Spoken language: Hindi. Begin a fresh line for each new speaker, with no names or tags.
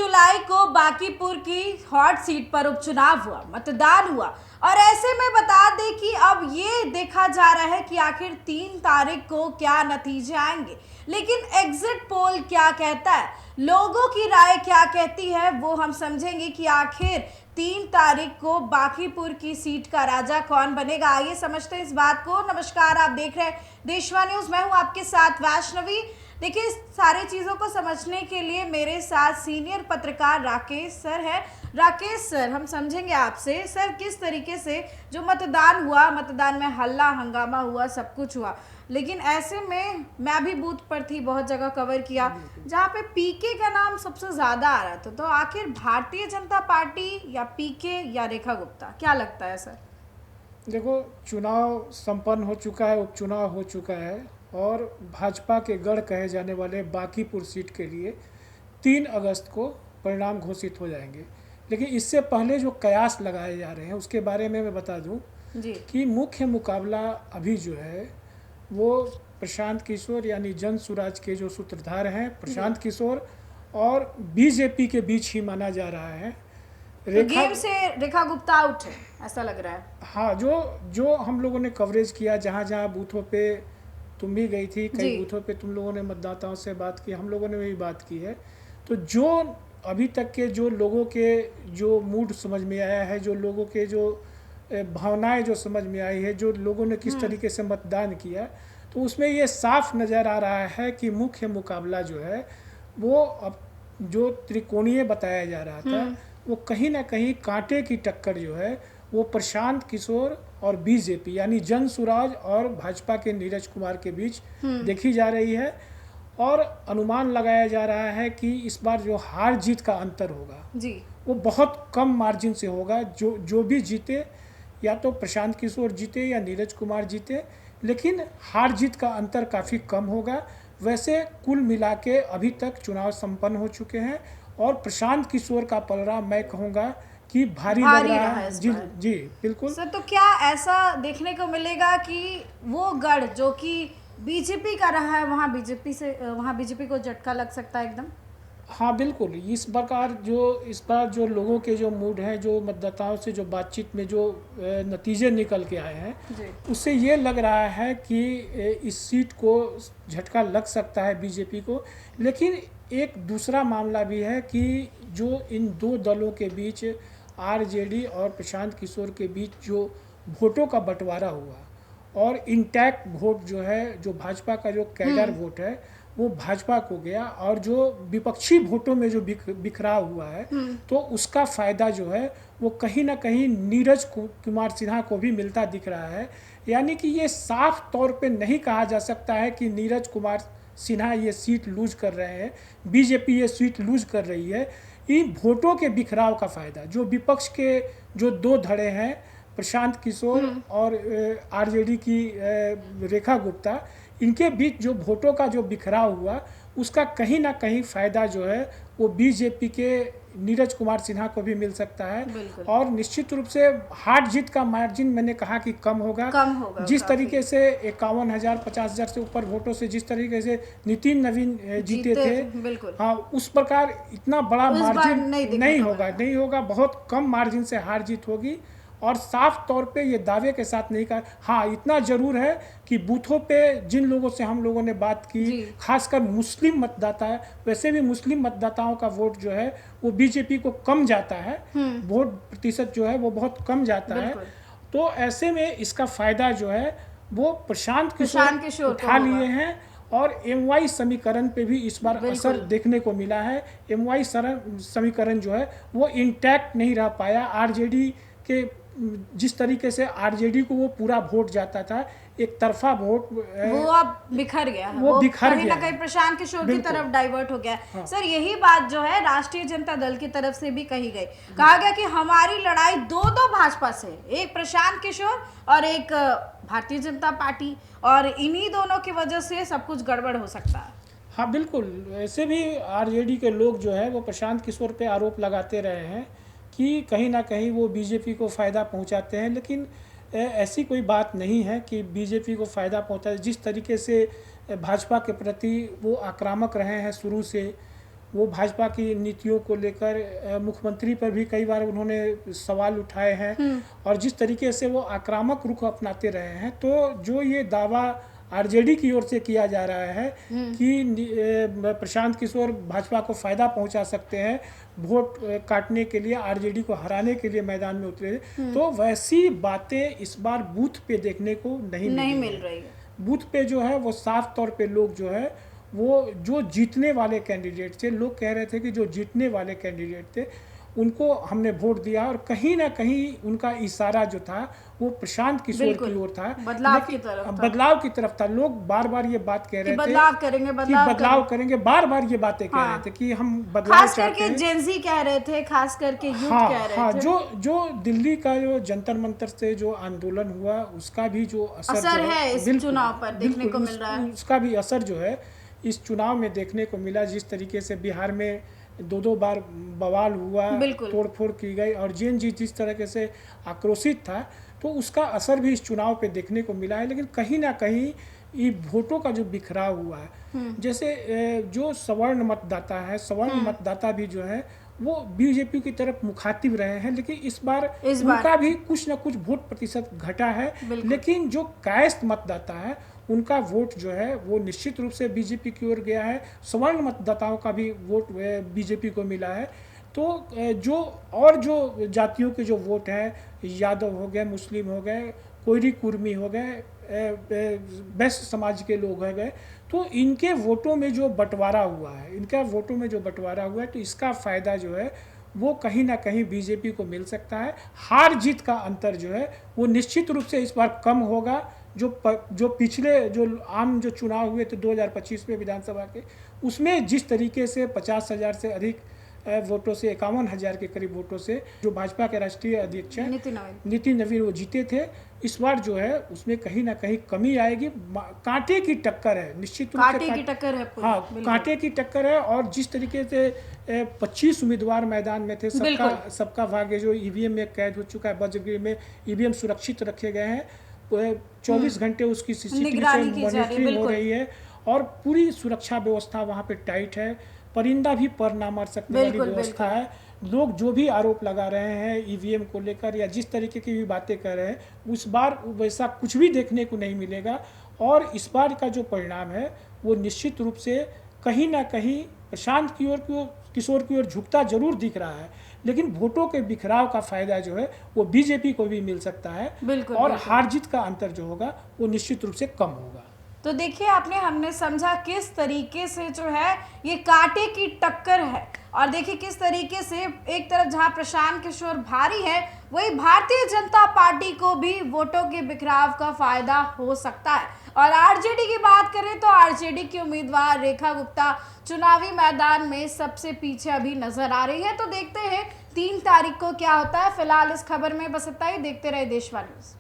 जुलाई को बांकीपुर की हॉट सीट पर उपचुनाव हुआ, मतदान हुआ और ऐसे में बता दें कि अब ये देखा जा रहा है कि आखिर 3 तारीख को क्या नतीजे आएंगे। लेकिन एग्जिट पोल क्या कहता है, लोगों की राय क्या कहती है, वो हम समझेंगे कि आखिर 3 तारीख को बांकीपुर की सीट का राजा कौन बनेगा। आइए समझते हैं इस बात को। नमस्कार, आप देख रहे हैं देशवा न्यूज, मैं हूं आपके साथ वैष्णवी। देखिए, इस सारी चीज़ों को समझने के लिए मेरे साथ सीनियर पत्रकार राकेश सर है। राकेश सर, हम समझेंगे आपसे सर किस तरीके से जो मतदान हुआ, मतदान में हल्ला हंगामा हुआ, सब कुछ हुआ, लेकिन ऐसे में मैं भी बूथ पर थी, बहुत जगह कवर किया जहाँ पे पीके का नाम सबसे ज़्यादा आ रहा था। तो आखिर भारतीय जनता पार्टी या पीके या रेखा गुप्ता, क्या लगता है सर?
देखो, चुनाव संपन्न हो चुका है, उपचुनाव हो चुका है और भाजपा के गढ़ कहे जाने वाले बांकीपुर सीट के लिए 3 अगस्त को परिणाम घोषित हो जाएंगे। लेकिन इससे पहले जो कयास लगाए जा रहे हैं उसके बारे में मैं बता दूं
जी।
कि मुख्य मुकाबला अभी जो है वो प्रशांत किशोर यानी जन सुराज के जो सूत्रधार हैं प्रशांत किशोर और बीजेपी के बीच ही माना जा रहा है।
तो गेम से रेखा गुप्ता आउट है, ऐसा लग रहा है।
हाँ, जो हम लोगों ने कवरेज किया, जहाँ जहाँ बूथों पे तुम भी गई थी, कई बूथों पे तुम लोगों ने मतदाताओं से बात की, हम लोगों ने भी बात की है। तो जो अभी तक के जो लोगों के जो मूड समझ में आया है, जो लोगों के जो भावनाएं जो समझ में आई है, जो लोगों ने किस तरीके से मतदान किया, तो उसमें ये साफ नज़र आ रहा है कि मुख्य मुकाबला जो है वो अब जो त्रिकोणीय बताया जा रहा था वो कहीं ना कहीं कांटे की टक्कर जो है वो प्रशांत किशोर और बीजेपी यानी जन सुराज और भाजपा के नीरज कुमार के बीच देखी जा रही है। और अनुमान लगाया जा रहा है कि इस बार जो हार जीत का अंतर होगा
जी,
वो बहुत कम मार्जिन से होगा। जो भी जीते, या तो प्रशांत किशोर जीते या नीरज कुमार जीते, लेकिन हार जीत का अंतर काफ़ी कम होगा। वैसे कुल मिला के अभी तक चुनाव संपन्न हो चुके हैं और प्रशांत किशोर का पलड़ा मैं कहूँगा कि भारी लग रहा है। जी जी बिल्कुल
सर। तो क्या ऐसा देखने को मिलेगा कि वो गढ़ जो कि बीजेपी का रहा है, वहाँ बीजेपी को झटका लग सकता है एकदम?
हाँ बिल्कुल, इस बार जो लोगों के जो मूड हैं, जो मतदाताओं से जो बातचीत में जो नतीजे निकल के आए हैं, उससे ये लग रहा है कि इस सीट को झटका लग सकता है बीजेपी को। लेकिन एक दूसरा मामला भी है कि जो इन दो दलों के बीच आरजेडी और प्रशांत किशोर के बीच जो वोटों का बंटवारा हुआ और इंटैक्ट वोट जो है, जो भाजपा का जो कैडर वोट है वो भाजपा को गया और जो विपक्षी वोटों में जो बिखराव हुआ है तो उसका फायदा जो है वो कहीं ना कहीं नीरज कुमार सिन्हा को भी मिलता दिख रहा है। यानी कि ये साफ तौर पे नहीं कहा जा सकता है कि नीरज कुमार सिन्हा ये सीट लूज कर रहे हैं, बीजेपी ये सीट लूज कर रही है। इन वोटों के बिखराव का फायदा जो विपक्ष के जो दो धड़े हैं प्रशांत किशोर और आरजेडी की रेखा गुप्ता, इनके बीच जो वोटों का जो बिखराव हुआ उसका कहीं ना कहीं फायदा जो है वो बीजेपी के नीरज कुमार सिन्हा को भी मिल सकता है। और निश्चित रूप से हार जीत का मार्जिन मैंने कहा कि कम होगा जिस तरीके से 51,000 50,000 से ऊपर वोटों से जिस तरीके से नितिन नवीन जीते थे, हाँ उस प्रकार इतना बड़ा मार्जिन नहीं होगा। बहुत कम मार्जिन से हार जीत होगी और साफ तौर पे ये दावे के साथ नहीं कहा। हाँ, इतना जरूर है कि बूथों पे जिन लोगों से हम लोगों ने बात की, खासकर मुस्लिम मतदाता है, वैसे भी मुस्लिम मतदाताओं का वोट जो है वो बीजेपी को कम जाता है, वोट प्रतिशत जो है वो बहुत कम जाता है। तो ऐसे में इसका फायदा जो है वो प्रशांत किशोर उठा लिए हैं और एमवाई समीकरण पे भी इस बार असर देखने को मिला है। एमवाई समीकरण जो है वो इंटैक्ट नहीं रह पाया। आरजेडी के जिस तरीके से आरजेडी को वो पूरा वोट जाता था, एक तरफा वोट
वो अब बिखर गया, वो कहीं ना कहीं प्रशांत किशोर की तरफ डाइवर्ट हो गया। हाँ। सर, यही बात जो है राष्ट्रीय जनता दल की तरफ से भी कही गई, कहा गया कि हमारी लड़ाई दो भाजपा से, एक प्रशांत किशोर और एक भारतीय जनता पार्टी, और इन्हीं दोनों की वजह से सब कुछ गड़बड़ हो सकता है।
हाँ बिल्कुल, ऐसे भी आरजेडी के लोग जो है वो प्रशांत किशोर पे आरोप लगाते रहे हैं कि कहीं ना कहीं वो बीजेपी को फ़ायदा पहुंचाते हैं, लेकिन ऐसी कोई बात नहीं है कि बीजेपी को फ़ायदा पहुंचा। जिस तरीके से भाजपा के प्रति वो आक्रामक रहे हैं शुरू से, वो भाजपा की नीतियों को लेकर मुख्यमंत्री पर भी कई बार उन्होंने सवाल उठाए हैं और जिस तरीके से वो आक्रामक रुख अपनाते रहे हैं, तो जो ये दावा आरजेडी की ओर से किया जा रहा है कि प्रशांत किशोर भाजपा को फायदा पहुंचा सकते हैं, वोट काटने के लिए, आरजेडी को हराने के लिए मैदान में उतरे, तो वैसी बातें इस बार बूथ पे देखने को नहीं मिल रही है। बूथ पे जो है वो साफ तौर पे लोग जो है वो जो जीतने वाले कैंडिडेट थे, लोग कह रहे थे कि जो जीतने वाले कैंडिडेट थे उनको हमने वोट दिया, और कहीं ना कहीं उनका इशारा जो था वो प्रशांत किशोर की ओर था, बदलाव की तरफ था। लोग बार बार ये बात कह रहे थे
बदलाव करेंगे,
बार बार ये बातें कह रहे थे कि हम बदलाव
खास करके जेंजी कह रहे थे, खास करके यूथ कह रहे थे।
जो दिल्ली का जो जंतर मंतर से जो आंदोलन हुआ उसका भी जो असर
है इस चुनाव पर देखने को मिल रहा है,
उसका भी असर जो है इस चुनाव में देखने को मिला। जिस तरीके से बिहार में दो बार बवाल हुआ, तोड़फोड़ की गई और जेएनजी जिस तरीके से आक्रोशित था, तो उसका असर भी इस चुनाव पे देखने को मिला है। लेकिन कहीं ना कहीं ये वोटों का जो बिखराव हुआ है, जैसे जो सवर्ण मतदाता है, सवर्ण मतदाता भी जो है वो बीजेपी की तरफ मुखातिब रहे हैं, लेकिन इस बार उनका भी कुछ ना कुछ वोट प्रतिशत घटा है। लेकिन जो कायस्थ मतदाता है उनका वोट जो है वो निश्चित रूप से बीजेपी की ओर गया है। सवर्ण मतदाताओं का भी वोट बीजेपी को मिला है। तो जो जातियों के जो वोट है, यादव हो गए, मुस्लिम हो गए, कोयरी कुर्मी हो गए, वैश्य समाज के लोग हो गए, तो इनके वोटों में जो बंटवारा हुआ है, तो इसका फ़ायदा जो है वो कहीं ना कहीं बीजेपी को मिल सकता है। हार जीत का अंतर जो है वो निश्चित रूप से इस बार कम होगा। जो पिछले जो आम जो चुनाव हुए थे 2025 में विधानसभा के, उसमें जिस तरीके से 50,000 से अधिक वोटों से, 51,000 के करीब वोटों से जो भाजपा के राष्ट्रीय अध्यक्ष नितिन नवीन वो जीते थे, इस बार जो है उसमें कहीं ना कहीं कमी आएगी। कांटे की टक्कर है, निश्चित रूप से कांटे की टक्कर है। और जिस तरीके से 25 उम्मीदवार मैदान में थे, सबका भाग्य जो ईवीएम में कैद हो चुका है, वज्रगृह में ईवीएम सुरक्षित रखे गए हैं, 24 घंटे उसकी सीसीटीवी से मॉनिटरिंग हो रही है और पूरी सुरक्षा व्यवस्था वहाँ पे टाइट है। परिंदा भी पर ना मार सकने वाली व्यवस्था है। लोग जो भी आरोप लगा रहे हैं ईवीएम को लेकर या जिस तरीके की भी बातें कर रहे हैं, उस बार वैसा कुछ भी देखने को नहीं मिलेगा। और इस बार का जो परिणाम है वो निश्चित रूप से कहीं ना कहीं प्रशांत किशोर की ओर झुकता जरूर दिख रहा है, लेकिन वोटों के बिखराव का फायदा जो है वो बीजेपी को भी मिल सकता है और हार जीत का अंतर जो होगा वो निश्चित रूप से कम होगा।
तो देखिए हमने समझा किस तरीके से जो है ये कांटे की टक्कर है, और देखिए किस तरीके से एक तरफ जहां प्रशांत किशोर भारी है, वही भारतीय जनता पार्टी को भी वोटों के बिखराव का फायदा हो सकता है। और आरजेडी की बात करें तो आरजेडी की उम्मीदवार रेखा गुप्ता चुनावी मैदान में सबसे पीछे अभी नजर आ रही है। तो देखते हैं 3 तारीख को क्या होता है। फिलहाल इस खबर में बस इतना ही। देखते रहे देशवाली न्यूज़।